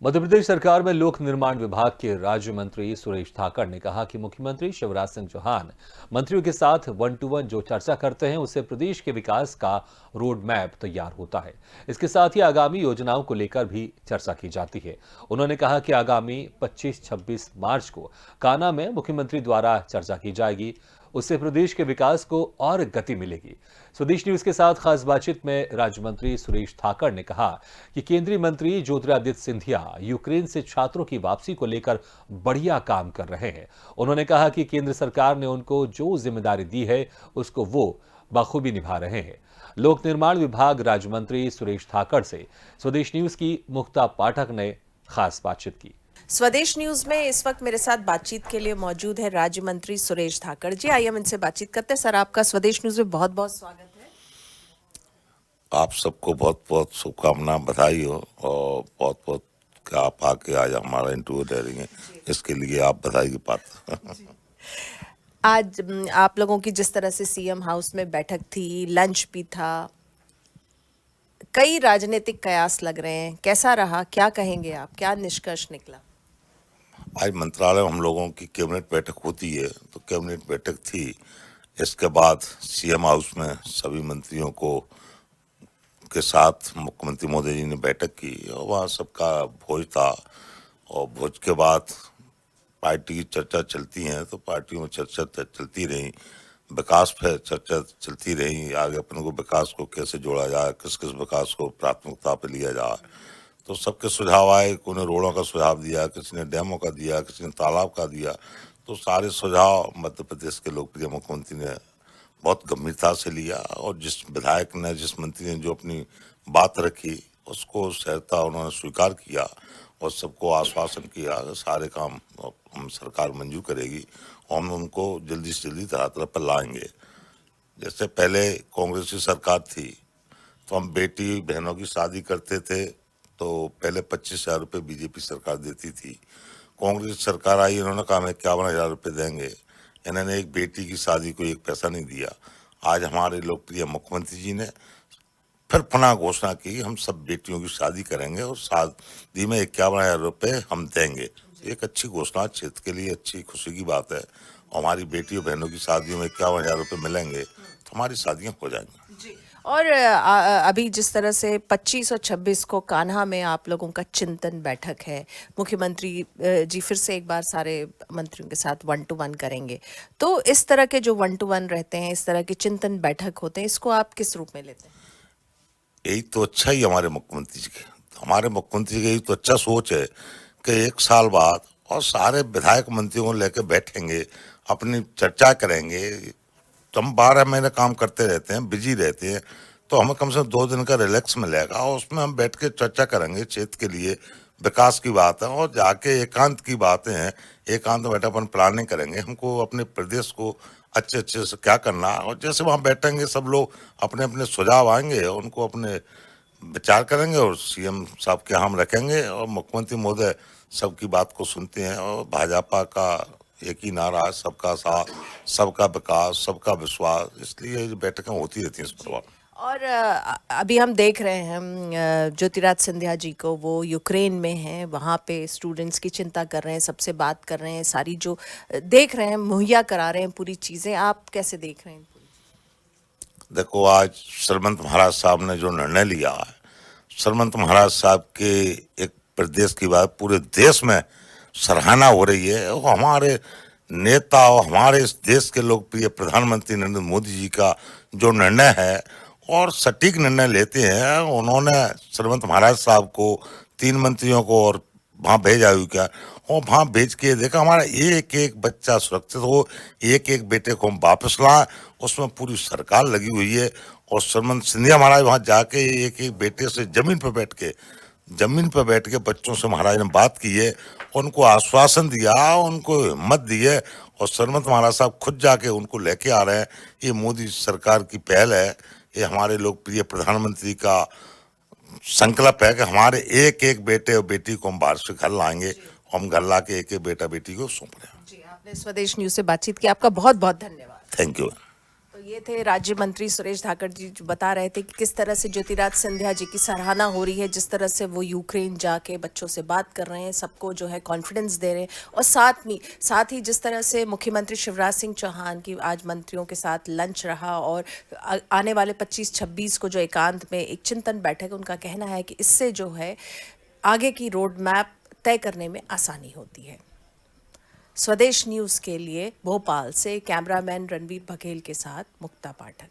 मध्य प्रदेश सरकार में लोक निर्माण विभाग के राज्य मंत्री सुरेश धाकड़ ने कहा कि मुख्यमंत्री शिवराज सिंह चौहान मंत्रियों के साथ वन टू वन जो चर्चा करते हैं उससे प्रदेश के विकास का रोड मैप तैयार होता है। इसके साथ ही आगामी योजनाओं को लेकर भी चर्चा की जाती है। उन्होंने कहा कि आगामी 25-26 मार्च को कान्हा में मुख्यमंत्री द्वारा चर्चा की जाएगी, उससे प्रदेश के विकास को और गति मिलेगी। स्वदेश न्यूज के साथ खास बातचीत में राज्य मंत्री सुरेश धाकड़ ने कहा कि केंद्रीय मंत्री ज्योतिरादित्य सिंधिया यूक्रेन से छात्रों की वापसी को लेकर बढ़िया काम कर रहे हैं। उन्होंने कहा कि केंद्र सरकार ने उनको जो जिम्मेदारी दी है उसको वो बखूबी निभा रहे हैं। लोक निर्माण विभाग राज्य मंत्री सुरेश धाकड़ से स्वदेश न्यूज की मुक्ता पाठक ने खास बातचीत की। स्वदेश न्यूज में इस वक्त मेरे साथ बातचीत के लिए मौजूद है राज्य मंत्री सुरेश धाकड़ जी। आइए हम इनसे बातचीत करते हैं। सर, आपका स्वदेश न्यूज में बहुत बहुत स्वागत है। आप सबको बहुत बहुत शुभकामनाएं, बधाई हो और बहुत बहुत कि आप आके आज हमारा इंटरव्यू दे रही हैं, इसके लिए आप बधाई की पात्र। आज आप लोगों की जिस तरह से सीएम हाउस में बैठक थी, लंच भी था, कई राजनीतिक कयास लग रहे हैं, कैसा रहा, क्या कहेंगे आप, क्या निष्कर्ष निकला? आज मंत्रालय में हम लोगों की कैबिनेट बैठक होती है, तो कैबिनेट बैठक थी। इसके बाद सीएम हाउस में सभी मंत्रियों को के साथ मुख्यमंत्री महोदय जी ने बैठक की और वहाँ सबका भोज था। और भोज के बाद पार्टी की चर्चा चलती है, तो पार्टियों में चर्चा चलती रही, विकास पर चर्चा चलती रही, आगे अपन को विकास को कैसे जोड़ा जाए, किस किस विकास को प्राथमिकता पे लिया जाए। तो सबके सुझाव आए, कोई ने रोडों का सुझाव दिया, किसी ने डैमों का दिया, किसी ने तालाब का दिया। तो सारे सुझाव मध्य प्रदेश के लोकप्रिय मुख्यमंत्री ने बहुत गंभीरता से लिया और जिस विधायक ने, जिस मंत्री ने जो अपनी बात रखी उसको सहजता उन्होंने स्वीकार किया और सबको आश्वासन किया कि सारे काम हम सरकार मंजूर करेगी और हम उनको जल्दी से जल्दी धरातल पर लाएंगे। जैसे पहले कांग्रेस की सरकार थी तो हम बेटी बहनों की शादी करते थे तो पहले 25,000 रुपये बीजेपी सरकार देती थी। कांग्रेस सरकार आई, इन्होंने कहा हमें 51,000 रुपये देंगे, इन्होंने एक बेटी की शादी को एक पैसा नहीं दिया। आज हमारे लोकप्रिय मुख्यमंत्री जी ने फिर पुनः घोषणा की, हम सब बेटियों की शादी करेंगे और शादी में 51,000 रुपये हम देंगे। एक अच्छी घोषणा, क्षेत्र के लिए अच्छी खुशी की बात है। हमारी बेटियों बहनों की शादियों में 51,000 रुपये मिलेंगे तो हमारी शादियाँ हो जाएंगी जी। और अभी जिस तरह से 25 और 26 को कान्हा में आप लोगों का चिंतन बैठक है, मुख्यमंत्री जी फिर से एक बार सारे मंत्रियों के साथ वन टू वन करेंगे, तो इस तरह के जो वन टू वन रहते हैं, इस तरह के चिंतन बैठक होते हैं, इसको आप किस रूप में लेते हैं? यही तो अच्छा ही हमारे मुख्यमंत्री जी के, हमारे मुख्यमंत्री की यही तो अच्छा सोच है कि 1 साल बाद और सारे विधायक मंत्रियों को लेकर बैठेंगे, अपनी चर्चा करेंगे। तो हम 12 महीने काम करते रहते हैं, बिजी रहते हैं, तो हमें कम से कम 2 दिन का रिलैक्स मिलेगा और उसमें हम बैठ के चर्चा करेंगे क्षेत्र के लिए, विकास की बात है और जाके एकांत की बातें हैं, एकांत में बैठे अपन प्लानिंग करेंगे, हमको अपने प्रदेश को अच्छे अच्छे से क्या करना है। और जैसे वहाँ बैठेंगे सब लोग अपने अपने सुझाव आएंगे, उनको अपने विचार करेंगे और सीएम साहब के हम रखेंगे और मुख्यमंत्री महोदय सबकी बात को सुनते हैं। और भाजपा का एक ही नारा है, सबका साथ, सबका विकास, सबका विश्वास, इसलिए ये बैठकें होती रहती हैं इस पर। और अभी हम देख रहे हैं ज्योतिरादित्य सिंधिया जी को, वो यूक्रेन में हैं, वहाँ पे स्टूडेंट्स की चिंता कर रहे हैं, सबसे बात कर रहे हैं, सारी जो देख रहे हैं मुहैया करा रहे हैं पूरी चीज़ें। आप कैसे देख रहे हैं पूरी? देखो, आज श्रीमंत महाराज साहब ने जो निर्णय लिया है, श्रीमंत महाराज साहब के एक प्रदेश की बात पूरे देश में सराहना हो रही है। वो हमारे नेता और हमारे इस देश के लोकप्रिय प्रधानमंत्री नरेंद्र मोदी जी का जो निर्णय है और सटीक निर्णय लेते हैं। उन्होंने श्रीमंत महाराज साहब को, 3 मंत्रियों को और वहाँ भेजा हुआ क्या, और वहाँ भेज के देखा हमारा एक एक बच्चा सुरक्षित हो, एक एक बेटे को हम वापस लाएं, उसमें पूरी सरकार लगी हुई है। और श्रीमंत सिंधिया महाराज वहाँ जाके एक एक बेटे से जमीन पर बैठ के बच्चों से महाराज ने बात की है, उनको आश्वासन दिया, उनको हिम्मत दी है और श्रीमंत महाराज साहब खुद जाके उनको लेके आ रहे हैं। ये मोदी सरकार की पहल है, ये हमारे लोकप्रिय प्रधानमंत्री का संकल्प है कि हमारे एक एक बेटे और बेटी को हम बाहर से घर लाएंगे और हम घर ला के एक एक बेटा बेटी को सौंप रहे हैं। जी, आपने स्वदेश न्यूज से बातचीत की, आपका बहुत बहुत धन्यवाद। Thank you. तो ये थे राज्य मंत्री सुरेश धाकड़ जी, जो बता रहे थे कि किस तरह से ज्योतिराज सिंधिया जी की सराहना हो रही है, जिस तरह से वो यूक्रेन जाके बच्चों से बात कर रहे हैं, सबको जो है कॉन्फिडेंस दे रहे हैं। और साथ ही जिस तरह से मुख्यमंत्री शिवराज सिंह चौहान की आज मंत्रियों के साथ लंच रहा, और आने वाले 25-26 को जो एकांत में एक चिंतन बैठक, उनका कहना है कि इससे जो है आगे की रोड मैप तय करने में आसानी होती है। स्वदेश न्यूज़ के लिए भोपाल से कैमरामैन रणवीर बघेल के साथ मुक्ता पाठक।